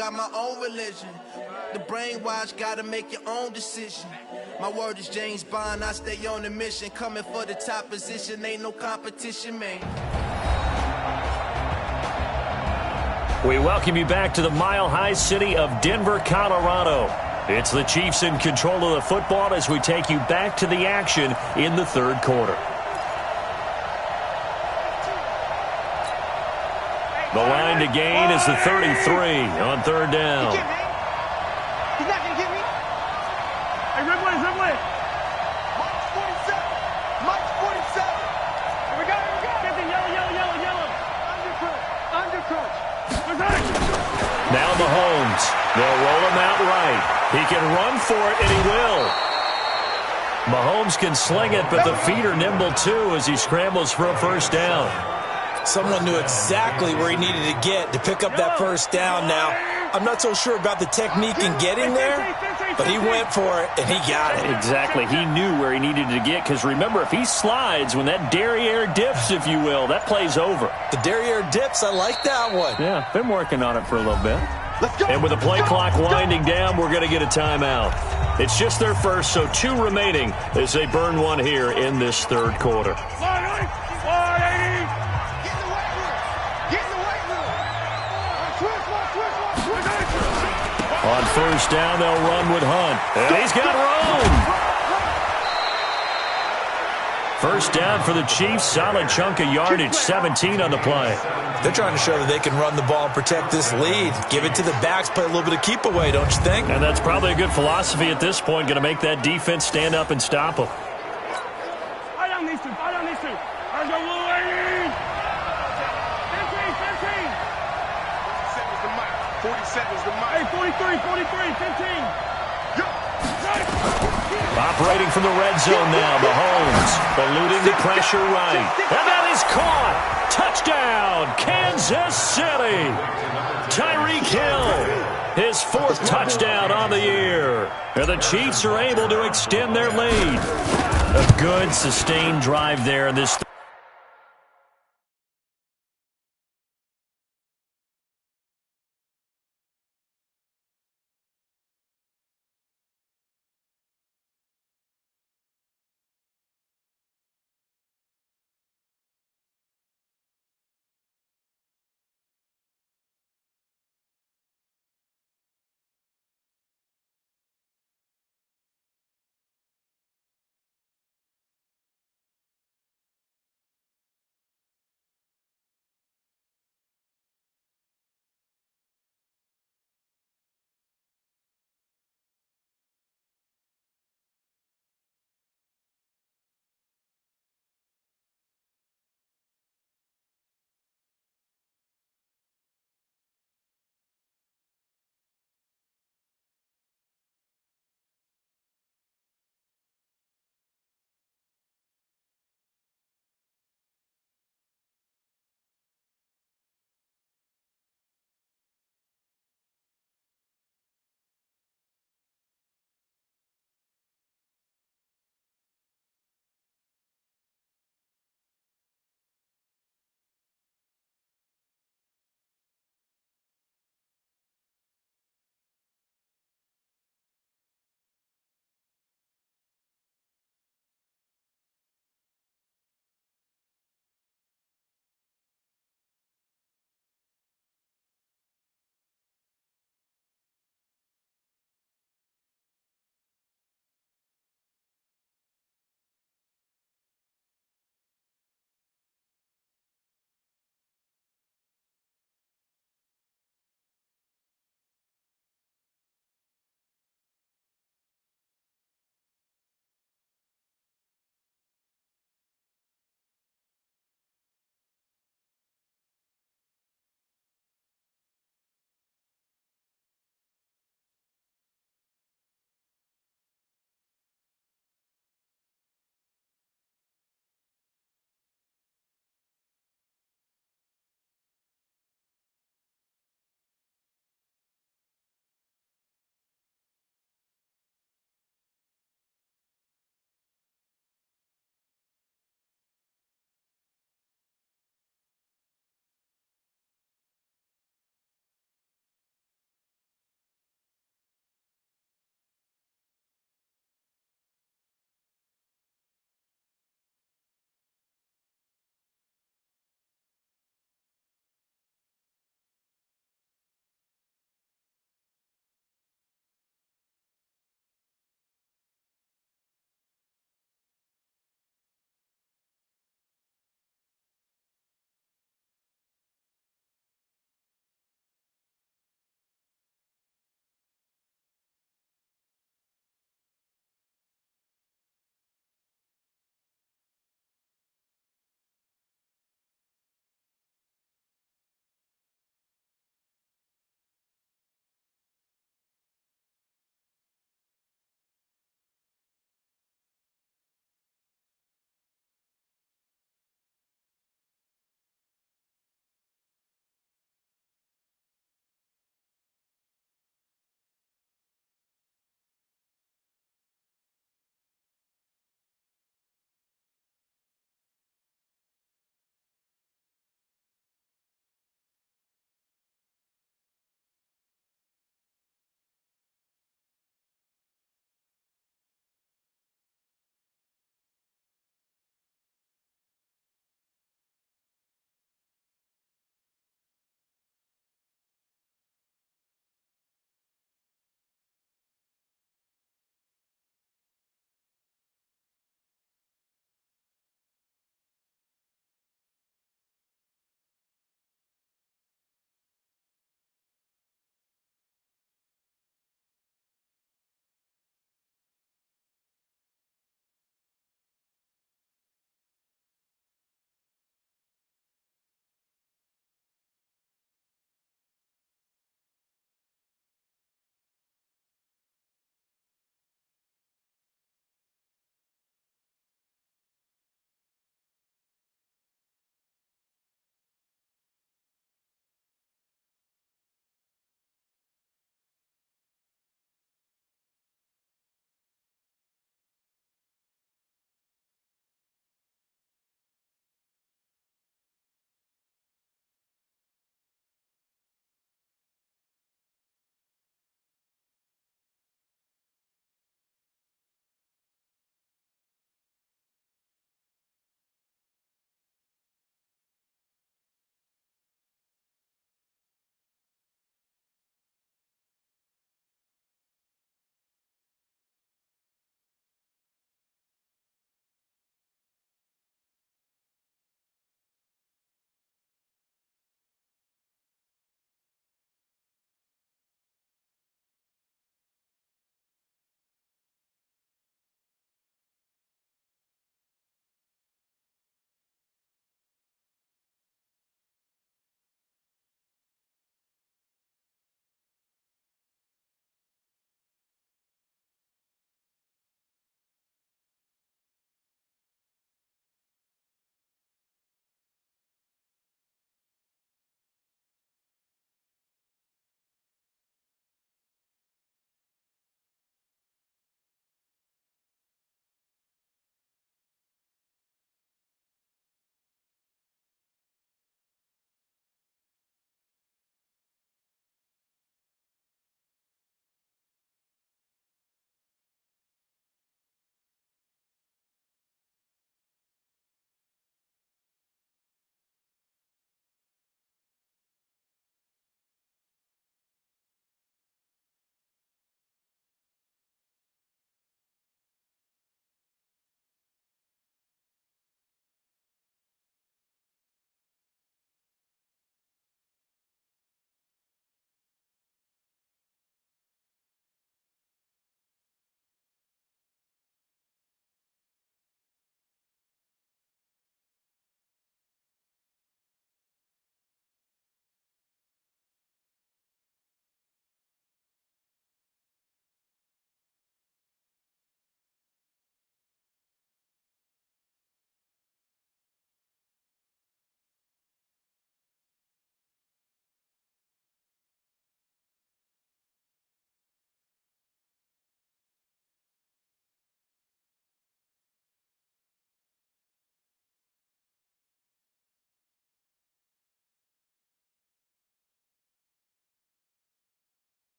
got my own religion. The brainwash, gotta make your own decision. My word is James Bond, I stay on the mission. Coming for the top position, ain't no competition, man. We welcome you back to the mile-high city of Denver, Colorado. It's the Chiefs in control of the football as we take you back to the action in the third quarter. The line to gain is the 33 on third down. He's not going to get me. Hey, Ridley. Mike's 47. Mike's 47. Here we go. 50, yellow. Undercrunch. Now Mahomes. They'll roll him out right. He can run for it, and he will. Mahomes can sling it, but the feet are nimble too as he scrambles for a first down. Someone knew exactly where he needed to get to pick up that first down now. I'm not so sure about the technique in getting there, but he went for it, and he got it. Exactly. He knew where he needed to get, because remember, if he slides, when that derriere dips, if you will, that play's over. The derriere dips, I like that one. Yeah, been working on it for a little bit. And with the play clock winding down, we're going to get a timeout. It's just their first, so 2 remaining as they burn one here in this third quarter. On first down, they'll run with Hunt. And he's got room. First down for the Chiefs. Solid chunk of yardage, 17 on the play. They're trying to show that they can run the ball and protect this lead. Give it to the backs, play a little bit of keep away, don't you think? And that's probably a good philosophy at this point. Going to make that defense stand up and stop them. I don't need to. I go Louis. 15. 47 is the mic. Hey, 43, 15. Operating from the red zone now, Mahomes eluding the pressure right. And that is caught. Touchdown, Kansas City. Tyreek Hill, his 4th touchdown on the year. And the Chiefs are able to extend their lead. A good, sustained drive there in this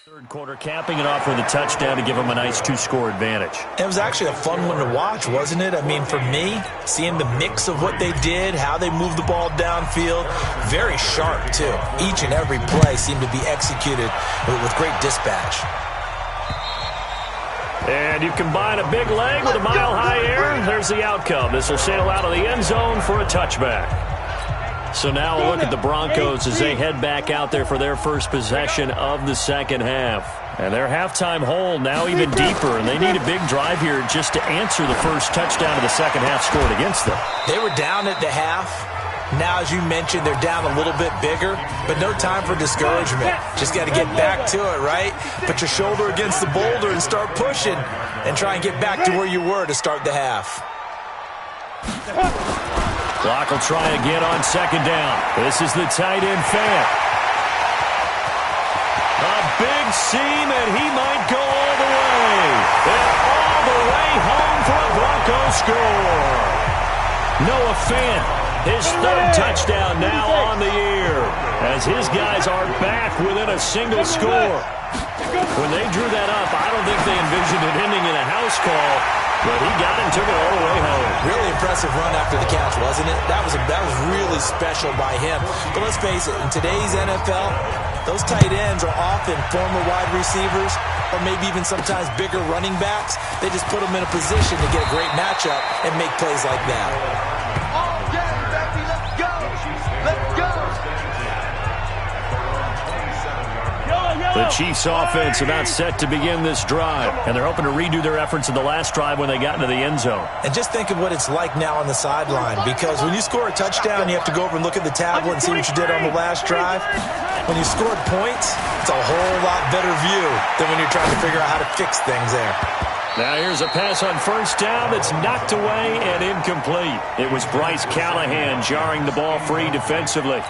Third quarter, capping it off with a touchdown to give them a nice 2-score advantage. It was actually a fun one to watch, wasn't it? I mean, for me, seeing the mix of what they did, how they moved the ball downfield, very sharp, too. Each and every play seemed to be executed with great dispatch. And you combine a big leg with a mile-high air, there's the outcome. This will sail out of the end zone for a touchback. So now a look at the Broncos as they head back out there for their first possession of the second half. And their halftime hole now even deeper, and they need a big drive here just to answer the first touchdown of the second half scored against them. They were down at the half. Now, as you mentioned, they're down a little bit bigger, but no time for discouragement. Just got to get back to it, right? Put your shoulder against the boulder and start pushing and try and get back to where you were to start the half. Clock will try again on second down. This is the tight end Fant. A big seam, and he might go all the way. And all the way home for a Broncos score. Noah Fant, his third touchdown now on the year, as his guys are back within a single score. When they drew that up, I don't think they envisioned it ending in a house call, but he got it and took it all the way home. Really impressive run after the catch, wasn't it? That was really special by him. But let's face it, in today's NFL, those tight ends are often former wide receivers or maybe even sometimes bigger running backs. They just put them in a position to get a great matchup and make plays like that. All day, baby, let's go. Let's go. The Chiefs offense about set to begin this drive, and they're hoping to redo their efforts in the last drive when they got into the end zone. And just think of what it's like now on the sideline, because when you score a touchdown, you have to go over and look at the tablet and see what you did on the last drive. When you scored points, it's a whole lot better view than when you're trying to figure out how to fix things there. Now here's a pass on first down that's knocked away and incomplete. It was Bryce Callahan jarring the ball free defensively.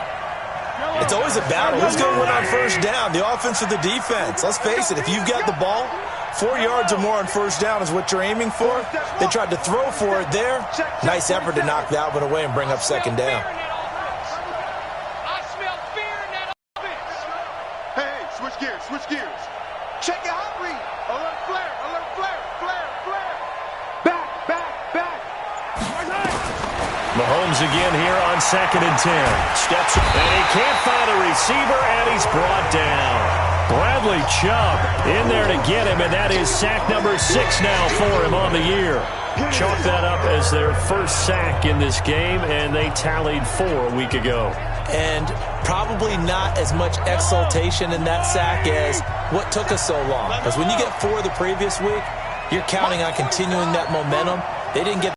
It's always a battle. Who's going to win on first down, the offense or the defense? Let's face it, if you've got the ball, 4 yards or more on first down is what you're aiming for. They tried to throw for it there. Nice effort to knock that one away and bring up second down. I smell fear in that offense. Hey, switch gears, switch gears. Check your hot read. Alert flare, alert flare, flare, flare. Back, back, back. Mahomes again here on 2nd and 10. Steps, and he can't find a receiver, and he's brought down. Bradley Chubb in there to get him, and that is sack number 6 now for him on the year. Chalk that up as their first sack in this game, and they tallied 4 a week ago. And probably not as much exultation in that sack as what took us so long. Because when you get 4 the previous week, you're counting on continuing that momentum. They didn't get.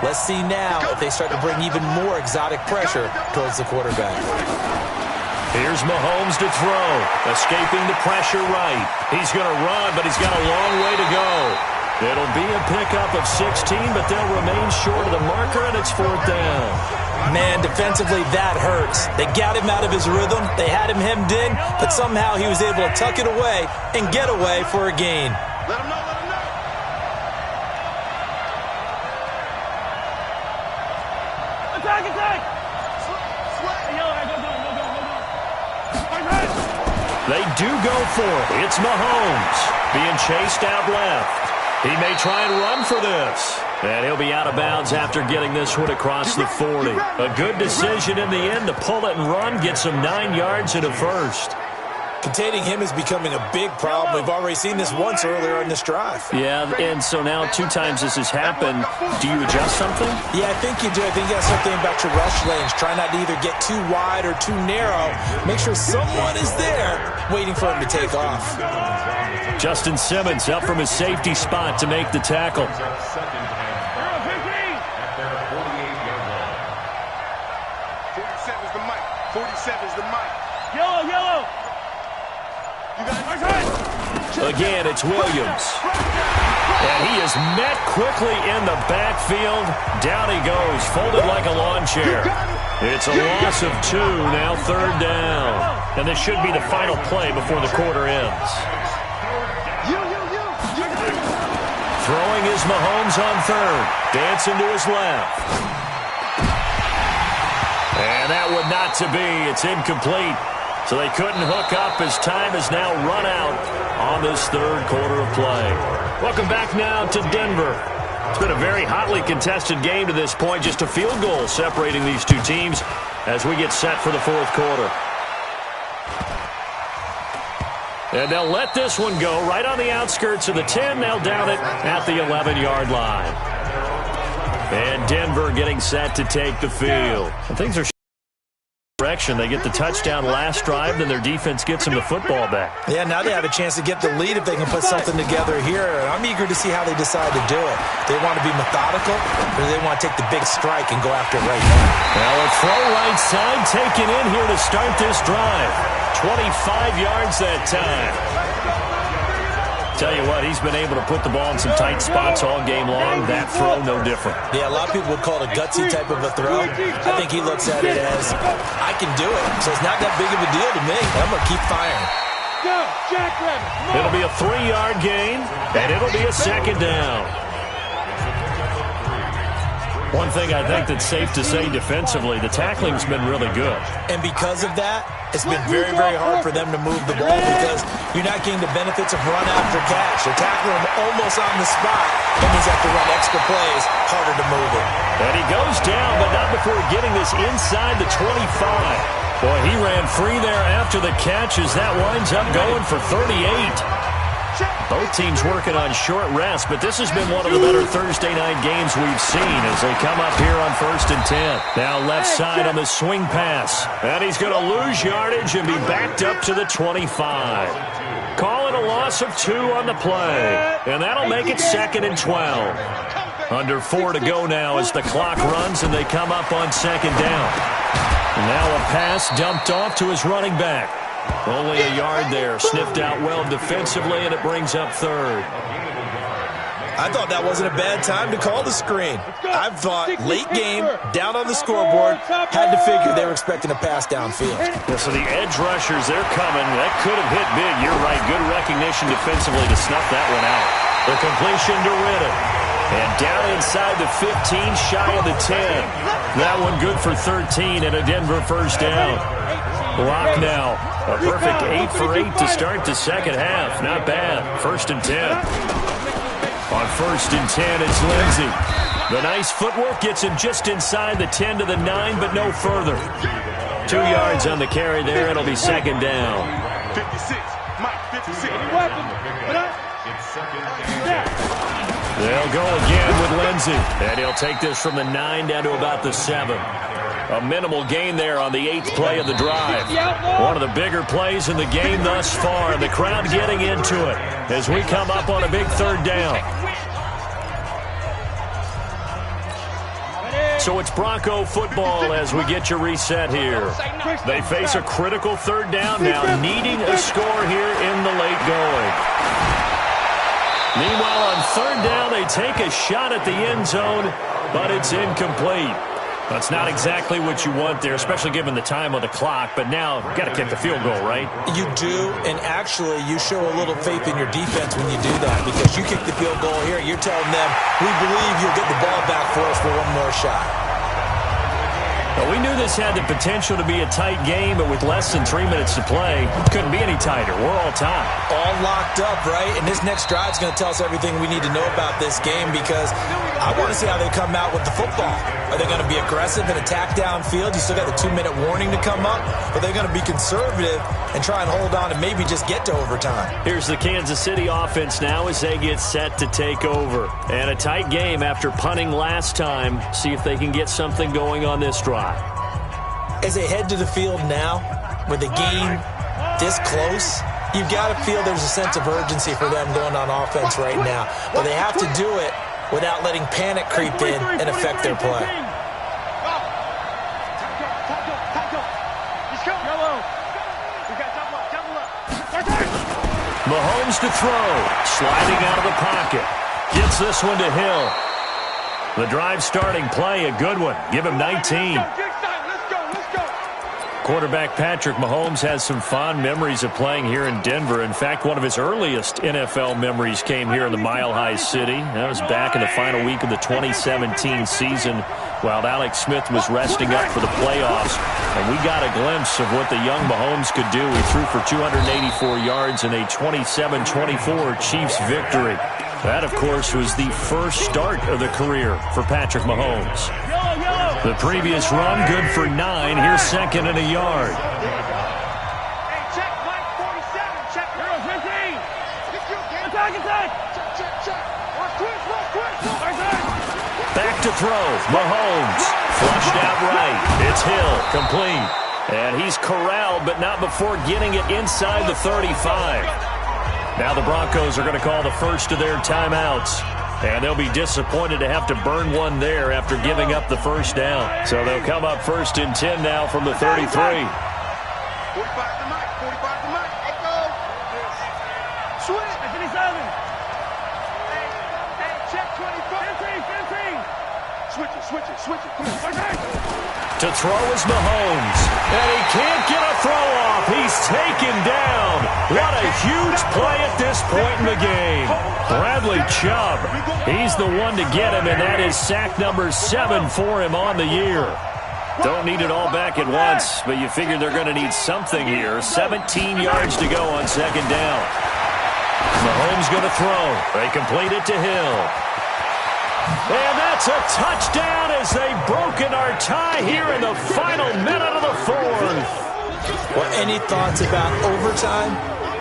Let's see now if they start to bring even more exotic pressure towards the quarterback. Here's Mahomes to throw. Escaping the pressure right. He's going to run, but he's got a long way to go. It'll be a pickup of 16, but they'll remain short of the marker, and it's 4th down. Man, defensively, that hurts. They got him out of his rhythm. They had him hemmed in, but somehow he was able to tuck it away and get away for a gain. Let him know, let him know. Attack, attack. They do go for it. It's Mahomes being chased out left. He may try and run for this. And he'll be out of bounds after getting this one across the 40. A good decision in the end to pull it and run, get some 9 yards and a first. Containing him is becoming a big problem. We've already seen this once earlier in this drive. Yeah, and so now 2 times this has happened. Do you adjust something? Yeah, I think you do. I think you got to start thinking about your rush lanes. Try not to either get too wide or too narrow. Make sure someone is there waiting for him to take off. Justin Simmons up from his safety spot to make the tackle. 47 is the mic. 47 is the mic. Yellow, yellow. Again, it's Williams. And he is met quickly in the backfield. Down he goes, folded like a lawn chair. It's a loss of 2, now 3rd down. And this should be the final play before the quarter ends. Throwing is Mahomes on 3rd. Dancing to his left. And that would not to be. It's incomplete. So they couldn't hook up as time has now run out on this third quarter of play. Welcome back now to Denver. It's been a very hotly contested game to this point. Just a field goal separating these two teams as we get set for the fourth quarter. And they'll let this one go right on the outskirts of the 10. They'll down it at the 11-yard line. And Denver getting set to take the field. And things are direction. They get the touchdown last drive, then their defense gets them the football back. Yeah, now they have a chance to get the lead if they can put something together here. And I'm eager to see how they decide to do it. They want to be methodical, or do they want to take the big strike and go after it right now? Well, a throw right side taken in here to start this drive. 25 yards that time. Tell you what, he's been able to put the ball in some tight spots all game long. That throw, no different. Yeah, a lot of people would call it a gutsy type of a throw. I think he looks at it as, I can do it. So it's not that big of a deal to me. I'm going to keep firing. It'll be a 3-yard gain, and it'll be a second down. One thing I think that's safe to say defensively, the tackling's been really good. And because of that, it's been very, very hard for them to move the ball because you're not getting the benefits of run after catch. They're tackling him almost on the spot. That means they have to run extra plays, harder to move it. And he goes down, but not before getting this inside the 25. Boy, he ran free there after the catch as that winds up going for 38. Both teams working on short rest, but this has been one of the better Thursday night games we've seen as they come up here on 1st and 10. Now left side on the swing pass. And he's going to lose yardage and be backed up to the 25. Calling a loss of 2 on the play. And that'll make it 2nd and 12. Under 4 to go now as the clock runs and they come up on 2nd down. Now a pass dumped off to his running back. Only a yard there, sniffed out well defensively, and it brings up 3rd. I thought that wasn't a bad time to call the screen. I thought late game, down on the scoreboard, had to figure they were expecting a pass downfield. Yeah, so the edge rushers, they're coming. That could have hit big. You're right. Good recognition defensively to snuff that one out. The completion to Riddick. And down inside the 15, shy of the 10. That one good for 13 and a Denver first down. Block now. A perfect 8 for 8 to start the second half. Not bad. 1st and 10. On 1st and 10, it's Lindsey. The nice footwork gets him just inside the 10 to the 9, but no further. 2 yards on the carry there. It'll be 2nd down. 56. Mike, 56. They'll go again with Lindsey. And he'll take this from the 9 down to about the 7. A minimal gain there on the 8th play of the drive. One of the bigger plays in the game thus far. The crowd getting into it as we come up on a big 3rd down. So it's Bronco football as we get you reset here. They face a critical 3rd down now, needing a score here in the late going. Meanwhile, on 3rd down, they take a shot at the end zone, but it's incomplete. That's not exactly what you want there, especially given the time on the clock. But now, you've got to kick the field goal, right? You do, and actually, you show a little faith in your defense when you do that. Because you kick the field goal here, you're telling them, we believe you'll get the ball back for us for one more shot. Well, we knew this had the potential to be a tight game, but with less than 3 minutes to play, it couldn't be any tighter. We're all tied. All locked up, right? And this next drive is going to tell us everything we need to know about this game because I want to see how they come out with the football. Are they going to be aggressive and attack downfield? You still got the 2-minute warning to come up. Or are they going to be conservative and try and hold on and maybe just get to overtime? Here's the Kansas City offense now as they get set to take over. And a tight game after punting last time. See if they can get something going on this drive. As they head to the field now, with the game this close, you've got to feel there's a sense of urgency for them going on offense right now. But they have to do it without letting panic creep in and affect their play. Mahomes to throw, sliding out of the pocket. Gets this one to Hill. The drive starting play, a good one. Give him 19. Quarterback Patrick Mahomes has some fond memories of playing here in Denver. In fact, one of his earliest NFL memories came here in the Mile High City. That was back in the final week of the 2017 season while Alex Smith was resting up for the playoffs. And we got a glimpse of what the young Mahomes could do. He threw for 284 yards in a 27-24 Chiefs victory. That, of course, was the first start of the career for Patrick Mahomes. The previous run, good for 9. Here's second and a yard. Hey, check Mike 47. Check 15. Attack. Check. Watch twist. Back to throw. Mahomes. Flushed out right. It's Hill. Complete. And he's corralled, but not before getting it inside the 35. Now the Broncos are going to call the first of their timeouts. And they'll be disappointed to have to burn one there after giving up the first down. So they'll come up first and 10 now from the 33. 45 to Mike. Let go. Switch. 57. Hey, check 25. 15. Switch it. Come on. To throw is Mahomes. And he can't get a throw off. He's taken down. What a huge play at this point in the game. Bradley Chubb. He's the one to get him, and that is sack number 7 for him on the year. Don't need it all back at once, but you figure they're going to need something here. 17 yards to go on second down. Mahomes going to throw. They complete it to Hill. And that's a touchdown as they've broken our tie here in the final minute of the fourth. Well, any thoughts about overtime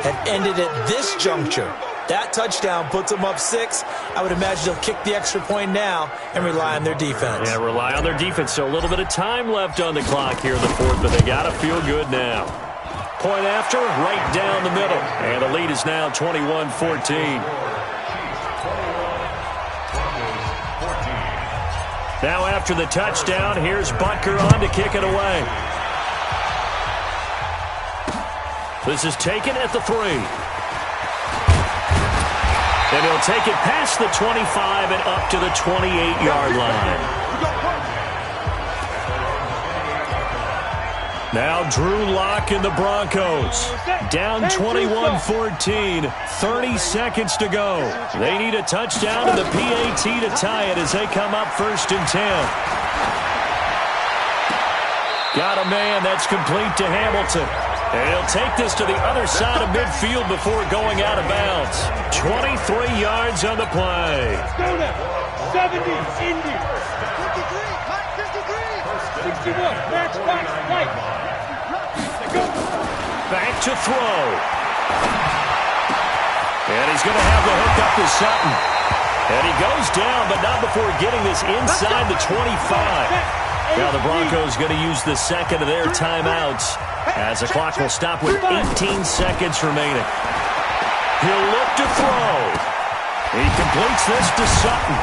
have ended at this juncture. That touchdown puts them up 6. I would imagine they'll kick the extra point now and rely on their defense. Yeah, rely on their defense. So a little bit of time left on the clock here in the fourth, but they got to feel good now. Point after, right down the middle. And the lead is now 21-14. Now after the touchdown, here's Butker on to kick it away. This is taken at the 3. And he'll take it past the 25 and up to the 28-yard line. Now Drew Lock and the Broncos. Down 21-14, 30 seconds to go. They need a touchdown and the PAT to tie it as they come up first and 10. Got a man that's complete to Hamilton. And he'll take this to the other side of midfield before going out of bounds. 23 yards on the play. 70, Indy. 53, Mike, 53. 61, match box, Mike. Back to throw. And he's going to have the hook up to Sutton. And he goes down, but not before getting this inside the 25. Now the Broncos going to use the second of their timeouts as the clock will stop with 18 seconds remaining. He'll look to throw. He completes this to Sutton.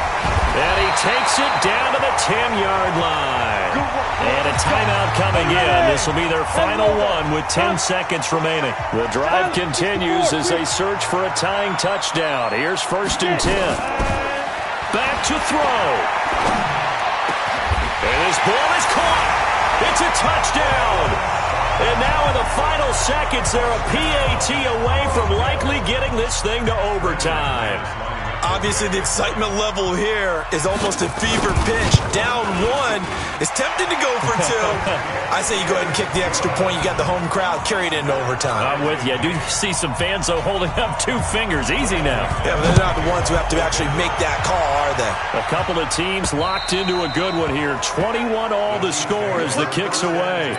And he takes it down to the 10-yard line. And a timeout coming in. This will be their final one with 10 seconds remaining. The drive continues as they search for a tying touchdown. Here's first and 10. Back to throw. And his ball is caught. It's a touchdown. And now in the final seconds, they're a PAT away from likely getting this thing to overtime. Obviously, the excitement level here is almost a fever pitch. Down 1 is tempted to go for 2. I say you go ahead and kick the extra point. You got the home crowd carried into overtime. I'm with you. I do see some fans, though, holding up 2 fingers. Easy now. Yeah, but they're not the ones who have to actually make that call, are they? A couple of teams locked into a good one here. 21 all the score as the kick's away.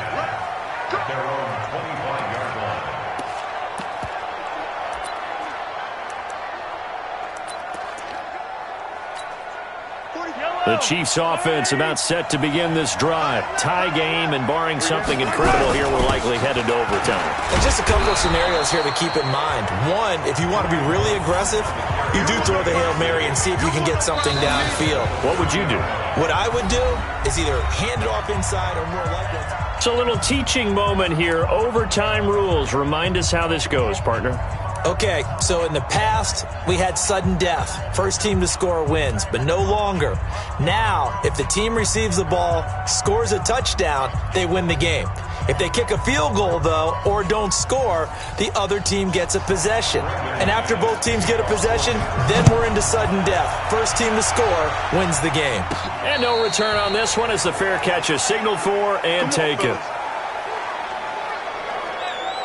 The Chiefs offense about set to begin this drive. Tie game, and barring something incredible here, we're likely headed to overtime. And just a couple of scenarios here to keep in mind. One, if you want to be really aggressive, you do throw the Hail Mary and see if you can get something downfield. What would you do? What I would do is either hand it off inside or more likely. It's a little teaching moment here. Overtime rules. Remind us how this goes, partner. Okay, so in the past, we had sudden death. First team to score wins, but no longer. Now, if the team receives the ball, scores a touchdown, they win the game. If they kick a field goal, though, or don't score, the other team gets a possession. And after both teams get a possession, then we're into sudden death. First team to score wins the game. And no return on this one as the fair catch is signaled for and taken.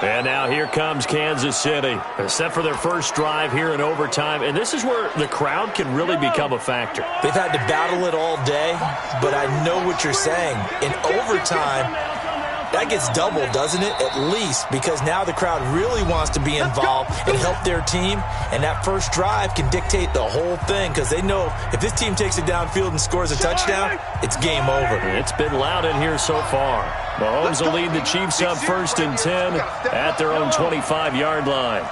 And now here comes Kansas City. Set for their first drive here in overtime. And this is where the crowd can really become a factor. They've had to battle it all day, but I know what you're saying. In overtime, that gets doubled, doesn't it? At least, because now the crowd really wants to be involved and help their team. And that first drive can dictate the whole thing because they know if this team takes it downfield and scores a touchdown, it's game over. It's been loud in here so far. Mahomes will lead the Chiefs up 1st and 10 at their own 25-yard line.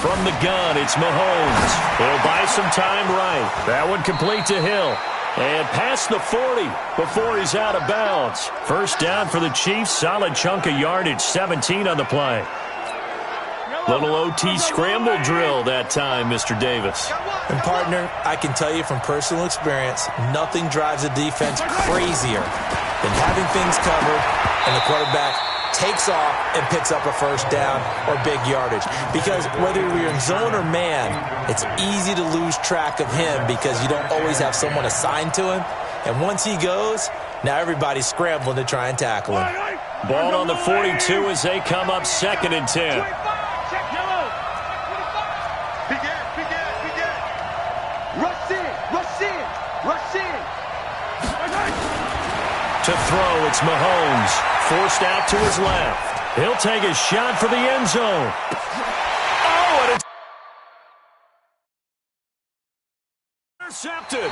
From the gun, it's Mahomes. He'll buy some time right. That one complete to Hill. And past the 40 before he's out of bounds. First down for the Chiefs. Solid chunk of yardage. 17 on the play. Little OT scramble drill that time, Mr. Davis. And, partner, I can tell you from personal experience, nothing drives a defense crazier than having things covered and the quarterback takes off and picks up a first down or big yardage. Because whether you're in zone or man, it's easy to lose track of him because you don't always have someone assigned to him. And once he goes, now everybody's scrambling to try and tackle him. Ball on the 42 as they come up 2nd and 10. To throw, it's Mahomes. Forced out to his left. He'll take a shot for the end zone. Oh, and it's intercepted.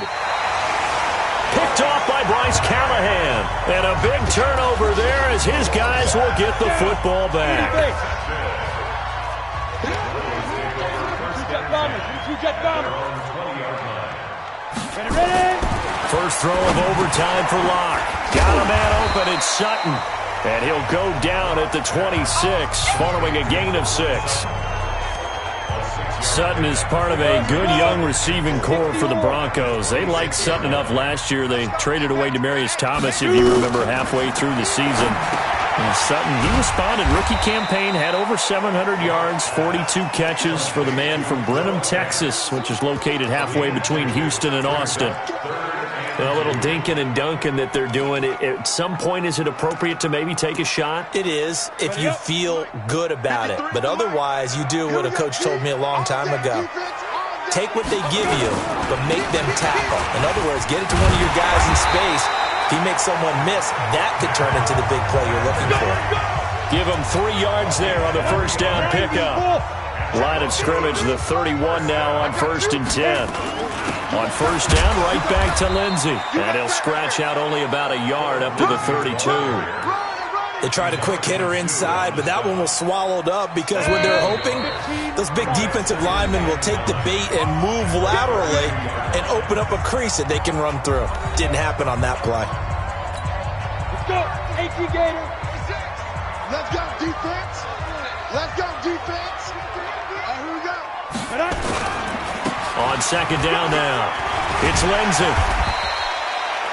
Picked off by Bryce Callahan. And a big turnover there as his guys will get the football back. First throw of overtime for Locke. Got a man open, it's Sutton. And he'll go down at the 26 following a gain of 6. Sutton is part of a good young receiving core for the Broncos. They liked Sutton enough last year. They traded away Demaryius Thomas, if you remember, halfway through the season. And Sutton, he responded. Rookie campaign, had over 700 yards, 42 catches for the man from Brenham, Texas, which is located halfway between Houston and Austin. A little dinking and dunking that they're doing. At some point, is it appropriate to maybe take a shot? It is, if you feel good about it. But otherwise, you do what a coach told me a long time ago. Take what they give you, but make them tackle. In other words, get it to one of your guys in space. If he makes someone miss, that could turn into the big play you're looking for. Give him 3 yards there on the first down pickup. Line of scrimmage, the 31 now on 1st and 10. On first down, right back to Lindsey. And he'll scratch out only about a yard up to the 32. They tried a quick hitter inside, but that one was swallowed up because what they're hoping, those big defensive linemen will take the bait and move laterally and open up a crease that they can run through. Didn't happen on that play. Let's go, AT Gator. Let's go, defense. Let's go, defense. Here we go. On 2nd down now, it's Lindsey.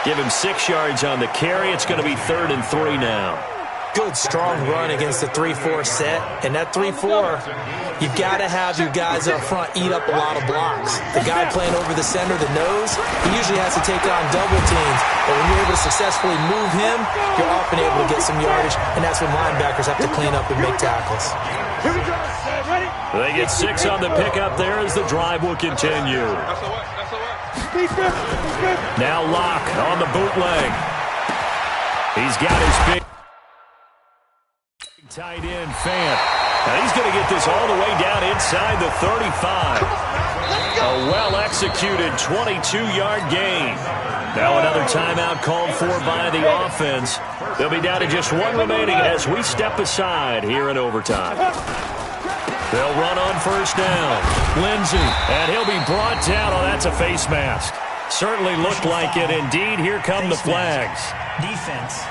Give him 6 yards on the carry. It's going to be 3rd and 3 now. Good, strong run against the 3-4 set. And that 3-4, you've got to have your guys up front eat up a lot of blocks. The guy playing over the center, the nose, he usually has to take on double teams. But when you're able to successfully move him, you're often able to get some yardage. And that's when linebackers have to clean up and make tackles. Here we go. Ready? They get 6 on the pickup there as the drive will continue. Now Locke on the bootleg. He's got his big tight end Fant. Now he's going to get this all the way down inside the 35. A well-executed 22-yard gain. Now another timeout called for by the offense. They'll be down to just 1 remaining as we step aside here in overtime. They'll run on first down. Lindsey, and he'll be brought down. Oh, that's a face mask. Certainly looked like it. Indeed, here come the flags. Defense.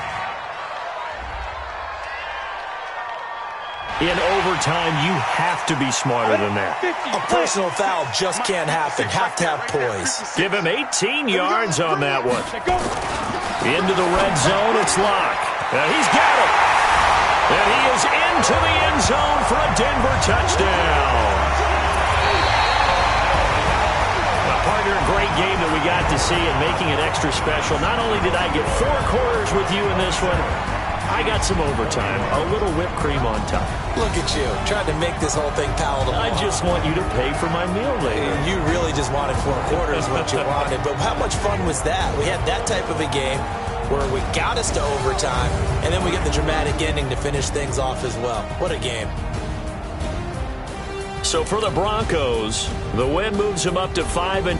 In overtime, you have to be smarter than that. A personal foul just can't happen. Have to have poise. Give him 18 yards on that one. Into the red zone, it's Locke. He's got it. And he is into the end zone for a Denver touchdown. Partner, a great game that we got to see and making it extra special. Not only did I get 4 quarters with you in this one, I got some overtime, a little whipped cream on top. Look at you, trying to make this whole thing palatable. I just want you to pay for my meal later. You really just wanted 4 quarters what you wanted, but how much fun was that? We had that type of a game where we got us to overtime, and then we get the dramatic ending to finish things off as well. What a game. So for the Broncos, the win moves them up to 5 and...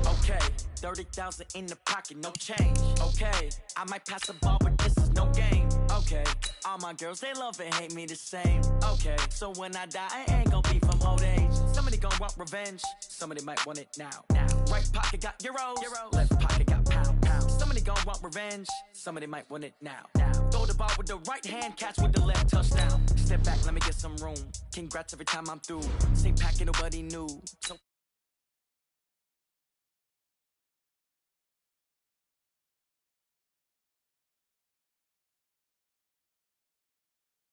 Okay, 30,000 in the pocket, no change. Okay, I might pass the ball, but this is no game. Okay, all my girls, they love and hate me the same. Okay, so when I die, I ain't gonna be from old age. Somebody gonna want revenge, somebody might want it now. Right pocket got euros, left pocket got pounds. Somebody gonna want revenge, somebody might want it now. Throw the ball with the right hand, catch with the left, touchdown. Step back, let me get some room. Congrats every time I'm through. Same packet, nobody knew. So